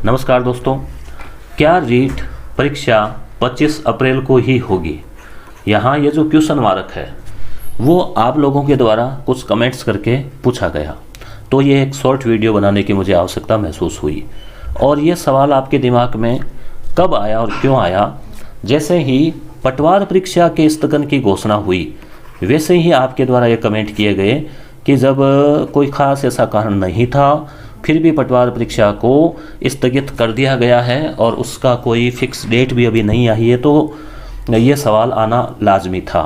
नमस्कार दोस्तों, क्या रीट परीक्षा 25 अप्रैल को ही होगी? यहाँ ये जो क्वेश्चन मार्क है वो आप लोगों के द्वारा कुछ कमेंट्स करके पूछा गया, तो ये एक शॉर्ट वीडियो बनाने की मुझे आवश्यकता महसूस हुई। और ये सवाल आपके दिमाग में कब आया और क्यों आया? जैसे ही पटवार परीक्षा के स्थगन की घोषणा हुई वैसे ही आपके द्वारा ये कमेंट किए गए कि जब कोई ख़ास ऐसा कारण नहीं था फिर भी पटवार परीक्षा को स्थगित कर दिया गया है और उसका कोई फिक्स डेट भी अभी नहीं आई है, तो ये सवाल आना लाजमी था।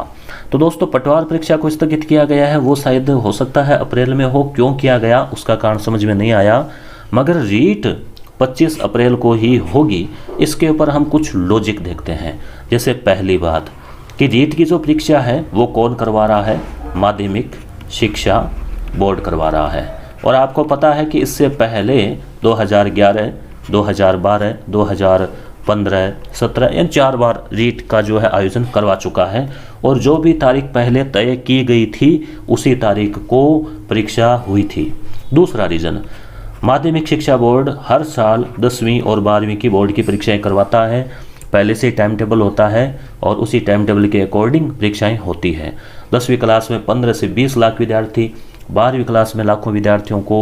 तो दोस्तों, पटवार परीक्षा को स्थगित किया गया है, वो शायद हो सकता है अप्रैल में हो। क्यों किया गया उसका कारण समझ में नहीं आया, मगर रीट 25 अप्रैल को ही होगी, इसके ऊपर हम कुछ लॉजिक देखते हैं। जैसे पहली बात कि रीट की जो परीक्षा है वो कौन करवा रहा है? माध्यमिक शिक्षा बोर्ड करवा रहा है। और आपको पता है कि इससे पहले 2011, 2012, 2015, 17 इन 4 बार रीट का जो है आयोजन करवा चुका है। और जो भी तारीख पहले तय की गई थी उसी तारीख को परीक्षा हुई थी। दूसरा रीज़न, माध्यमिक शिक्षा बोर्ड हर साल 10वीं और 12वीं की बोर्ड की परीक्षाएं करवाता है। पहले से टाइम टेबल होता है और उसी टाइम टेबल के अकॉर्डिंग परीक्षाएं होती हैं। 10वीं क्लास में 15 से 20 लाख विद्यार्थी, 12वीं क्लास में लाखों विद्यार्थियों को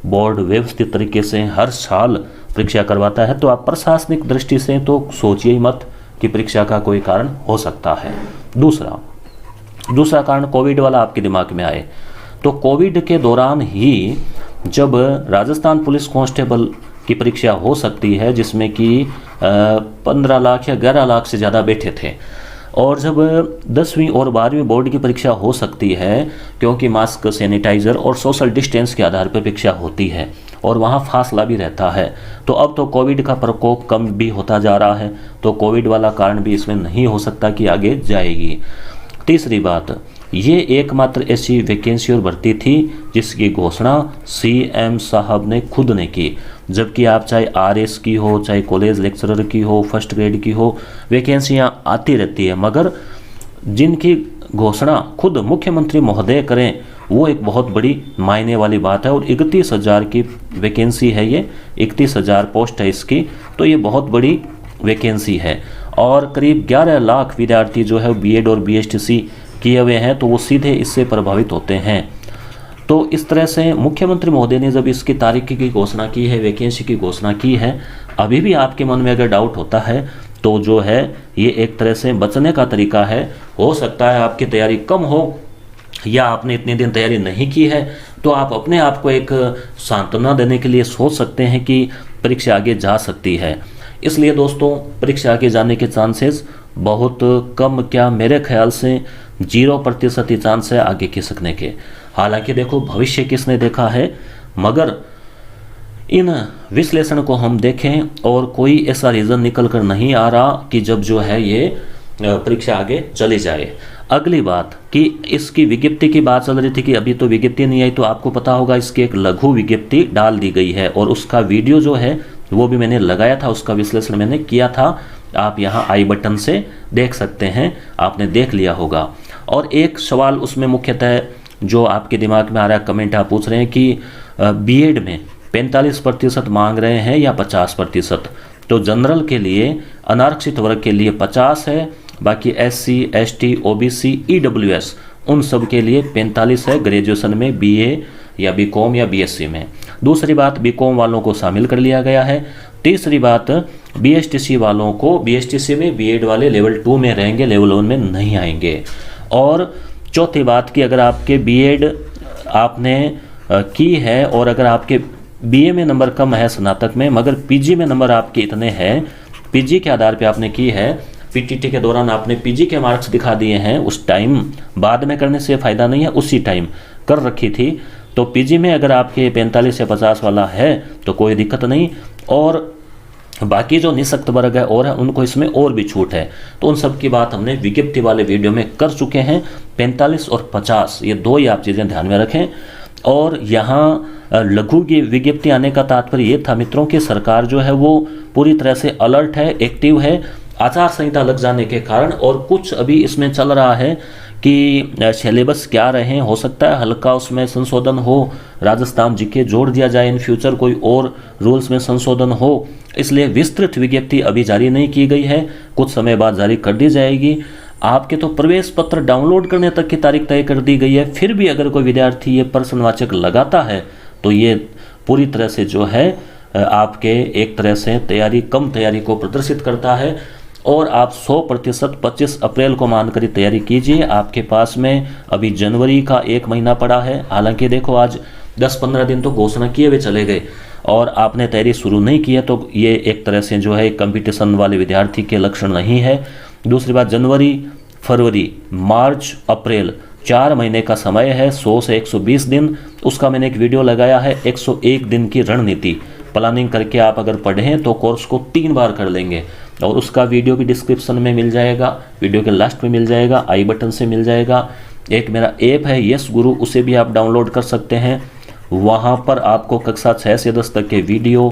बोर्ड व्यवस्थित तरीके से हर साल परीक्षा करवाता है। तो आप प्रशासनिक दृष्टि से तो सोचिए ही मत कि परीक्षा का कोई कारण हो सकता है। दूसरा कारण कोविड वाला आपके दिमाग में आए, तो कोविड के दौरान ही जब राजस्थान पुलिस कांस्टेबल की परीक्षा हो सकती है, जिसमें कि 15 लाख या 11 लाख से ज़्यादा बैठे थे, और जब 10वीं और 12वीं बोर्ड की परीक्षा हो सकती है, क्योंकि मास्क, सैनिटाइज़र और सोशल डिस्टेंस के आधार पर परीक्षा होती है और वहाँ फासला भी रहता है, तो अब तो कोविड का प्रकोप कम भी होता जा रहा है, तो कोविड वाला कारण भी इसमें नहीं हो सकता कि आगे जाएगी। तीसरी बात, ये एकमात्र ऐसी वैकेंसी और भर्ती थी जिसकी घोषणा सीएम साहब ने खुद ने की, जबकि आप चाहे आरएस की हो, चाहे कॉलेज लेक्चरर की हो, फर्स्ट ग्रेड की हो, वैकेंसियां आती रहती है, मगर जिनकी घोषणा खुद मुख्यमंत्री महोदय करें वो एक बहुत बड़ी मायने वाली बात है। और 31,000 की वैकेंसी है, ये 31,000 पोस्ट है इसकी, तो ये बहुत बड़ी वैकेंसी है। और करीब 11 लाख विद्यार्थी जो है बीएड और बीएसटीसी किए हुए हैं, तो वो सीधे इससे प्रभावित होते हैं। तो इस तरह से मुख्यमंत्री महोदय ने जब इसकी तारीख की घोषणा की है, वैकेंसी की घोषणा की है, अभी भी आपके मन में अगर डाउट होता है तो जो है ये एक तरह से बचने का तरीका है। हो सकता है आपकी तैयारी कम हो या आपने इतने दिन तैयारी नहीं की है, तो आप अपने आप को एक सांत्वना देने के लिए सोच सकते हैं कि परीक्षा आगे जा सकती है। इसलिए दोस्तों, परीक्षा आगे जाने के चांसेस बहुत कम, क्या मेरे ख्याल से 0% ही चांस है आगे खिसकने के। हालांकि देखो, भविष्य किसने देखा है, मगर इन विश्लेषण को हम देखें और कोई ऐसा रीज़न निकल कर नहीं आ रहा कि जब जो है ये परीक्षा आगे चली जाए। अगली बात कि इसकी विज्ञप्ति की बात चल रही थी कि अभी तो विज्ञप्ति नहीं आई, तो आपको पता होगा इसकी एक लघु विज्ञप्ति डाल दी गई है और उसका वीडियो जो है वो भी मैंने लगाया था, उसका विश्लेषण मैंने किया था। आप यहाँ आई बटन से देख सकते हैं, आपने देख लिया होगा। और एक सवाल उसमें मुख्यतः जो आपके दिमाग में आ रहा है, कमेंट आप पूछ रहे हैं कि बीएड में 45% मांग रहे हैं या 50%। तो जनरल के लिए, अनारक्षित वर्ग के लिए 50 है, बाकी एससी, एसटी, ओबीसी, ईडब्ल्यूएस उन सब के लिए 45 है, ग्रेजुएशन में बीए या बीकॉम या बीएससी में। दूसरी बात, बीकॉम वालों को शामिल कर लिया गया है। तीसरी बात, बीएसटीसी वालों को, बीएसटीसी में बीएड वाले लेवल 2 में रहेंगे, लेवल 1 में नहीं आएंगे। और चौथी बात कि अगर आपके बीएड आपने की है और अगर आपके बीए में नंबर कम है स्नातक में, मगर पीजी में नंबर आपके इतने हैं, पीजी के आधार पे आपने की है, पीटीटी के दौरान आपने पीजी के मार्क्स दिखा दिए हैं, उस टाइम बाद में करने से फ़ायदा नहीं है, उसी टाइम कर रखी थी, तो पीजी में अगर आपके 45 या 50 वाला है तो कोई दिक्कत नहीं। और बाकी जो निःशक्त वर्ग है और है उनको इसमें और भी छूट है, तो उन सब की बात हमने विज्ञप्ति वाले वीडियो में कर चुके हैं। 45 और 50 ये दो ही आप चीज़ें ध्यान में रखें। और यहाँ लघु की विज्ञप्ति आने का तात्पर्य ये था मित्रों कि सरकार जो है वो पूरी तरह से अलर्ट है, एक्टिव है। आचार संहिता लग जाने के कारण और कुछ अभी इसमें चल रहा है कि सिलेबस क्या रहे, हो सकता है हल्का उसमें संशोधन हो, राजस्थान जीके जोड़ दिया जाए, इन फ्यूचर कोई और रूल्स में संशोधन हो, इसलिए विस्तृत विज्ञप्ति अभी जारी नहीं की गई है, कुछ समय बाद जारी कर दी जाएगी। आपके तो प्रवेश पत्र डाउनलोड करने तक की तारीख तय कर दी गई है, फिर भी अगर कोई विद्यार्थी ये प्रश्नवाचक लगाता है तो ये पूरी तरह से जो है आपके एक तरह से कम तैयारी को प्रदर्शित करता है। और आप 100% 25 अप्रैल को मानकर ही तैयारी कीजिए। आपके पास में अभी जनवरी का 1 महीना पड़ा है, हालांकि देखो आज 10-15 दिन तो घोषणा किए हुए चले गए और आपने तैयारी शुरू नहीं की है, तो ये एक तरह से जो है कंपटीशन वाले विद्यार्थी के लक्षण नहीं है। दूसरी बात, जनवरी, फरवरी, मार्च, अप्रैल 4 महीने का समय है, 100 से 120 दिन। उसका मैंने एक वीडियो लगाया है, 101 दिन की रणनीति प्लानिंग करके आप अगर पढ़ें तो कोर्स को 3 बार कर लेंगे, और उसका वीडियो भी डिस्क्रिप्शन में मिल जाएगा, वीडियो के लास्ट में मिल जाएगा, आई बटन से मिल जाएगा। एक मेरा ऐप है यस गुरु, उसे भी आप डाउनलोड कर सकते हैं। वहाँ पर आपको कक्षा 6 से 10 तक के वीडियो,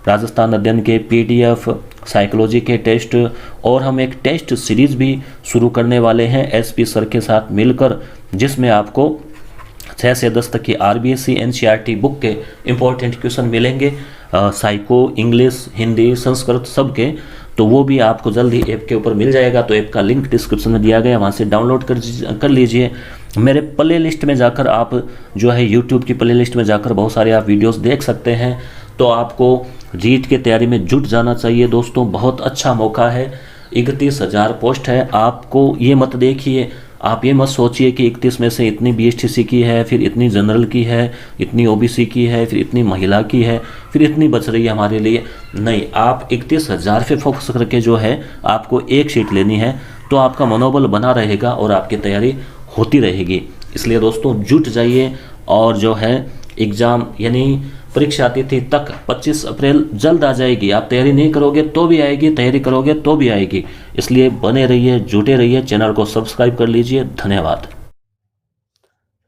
राजस्थान अध्ययन के PDF, साइकोलॉजी के टेस्ट, और हम एक टेस्ट सीरीज भी शुरू करने वाले हैं SP सर के साथ मिलकर, जिसमें आपको 6 से 10 तक की RBSC NCERT बुक के इम्पोर्टेंट क्वेश्चन मिलेंगे, साइको, इंग्लिश, हिंदी, संस्कृत सब के। तो वो भी आपको जल्दी ऐप के ऊपर मिल जाएगा, तो ऐप का लिंक डिस्क्रिप्शन में दिया गया, वहाँ से डाउनलोड कर लीजिए। मेरे प्ले लिस्ट में जाकर आप जो है यूट्यूब की प्ले लिस्ट में जाकर बहुत सारे आप वीडियोस देख सकते हैं। तो आपको रीट की तैयारी में जुट जाना चाहिए दोस्तों, बहुत अच्छा मौका है। 31,000 पोस्ट है, आपको ये मत देखिए, आप ये मत सोचिए कि 31 में से इतनी BSTC की है, फिर इतनी जनरल की है, इतनी OBC की है, फिर इतनी महिला की है, फिर इतनी बच रही है हमारे लिए। नहीं, आप 31,000 पे फोकस करके जो है आपको एक शीट लेनी है, तो आपका मनोबल बना रहेगा और आपकी तैयारी होती रहेगी। इसलिए दोस्तों जुट जाइए, और जो है एग्ज़ाम यानी परीक्षा तिथि तक 25 अप्रैल जल्द आ जाएगी। आप तैयारी नहीं करोगे तो भी आएगी, तैयारी करोगे तो भी आएगी। इसलिए बने रहिए, जुटे रहिए, चैनल को सब्सक्राइब कर लीजिए। धन्यवाद।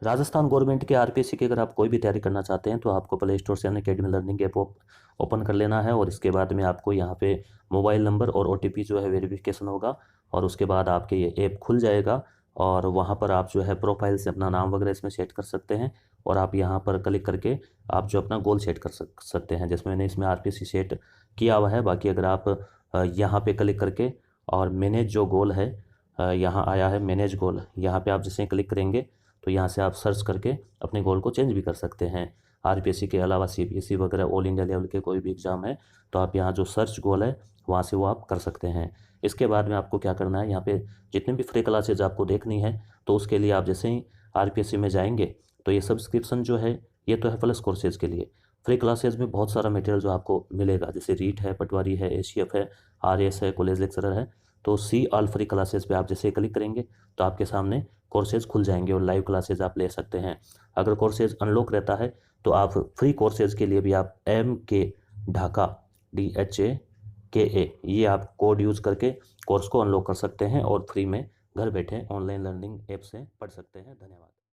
राजस्थान गवर्नमेंट के RPSC की अगर आप कोई भी तैयारी करना चाहते हैं तो आपको प्ले स्टोर से अनअकैडमी लर्निंग ऐप ओपन कर लेना है, और इसके बाद में आपको यहाँ पे मोबाइल नंबर और OTP जो है वेरिफिकेशन होगा, और उसके बाद आपके ये ऐप खुल जाएगा, और वहाँ पर आप जो है प्रोफाइल से अपना नाम वगैरह इसमें सेट कर सकते हैं, और आप यहाँ पर क्लिक करके आप जो अपना गोल सेट कर सकते हैं, जिसमें मैंने इसमें RPSC सेट किया हुआ है। बाकी अगर आप यहाँ पे क्लिक करके और मैनेज जो गोल है, यहाँ आया है मैनेज गोल, यहाँ पे आप जिसे क्लिक करेंगे तो यहाँ से आप सर्च करके अपने गोल को चेंज भी कर सकते हैं। RPSC के अलावा CBSE वगैरह ऑल इंडिया लेवल के कोई भी एग्ज़ाम है तो आप यहाँ जो सर्च गोल है वहाँ से वो आप कर सकते हैं। इसके बाद में आपको क्या करना है, यहाँ पे जितने भी फ्री क्लासेज आपको देखनी है तो उसके लिए आप जैसे ही RPSC में जाएंगे तो ये सब्सक्रिप्शन जो है ये तो है प्लस कोर्सेज के लिए। फ्री क्लासेज में बहुत सारा मटेरियल जो आपको मिलेगा, जैसे रीट है, पटवारी है, ACF है, RS है, कॉलेज लेक्चरर है। तो सी ऑल फ्री क्लासेज पे आप जैसे क्लिक करेंगे तो आपके सामने कोर्सेज खुल जाएंगे और लाइव क्लासेज आप ले सकते हैं। अगर कोर्सेज अनलॉक रहता है तो आप फ्री कोर्सेज के लिए भी आप MK ढाका DHAKA ये आप कोड यूज़ करके कोर्स को अनलॉक कर सकते हैं और फ्री में घर बैठे ऑनलाइन लर्निंग ऐप से पढ़ सकते हैं। धन्यवाद।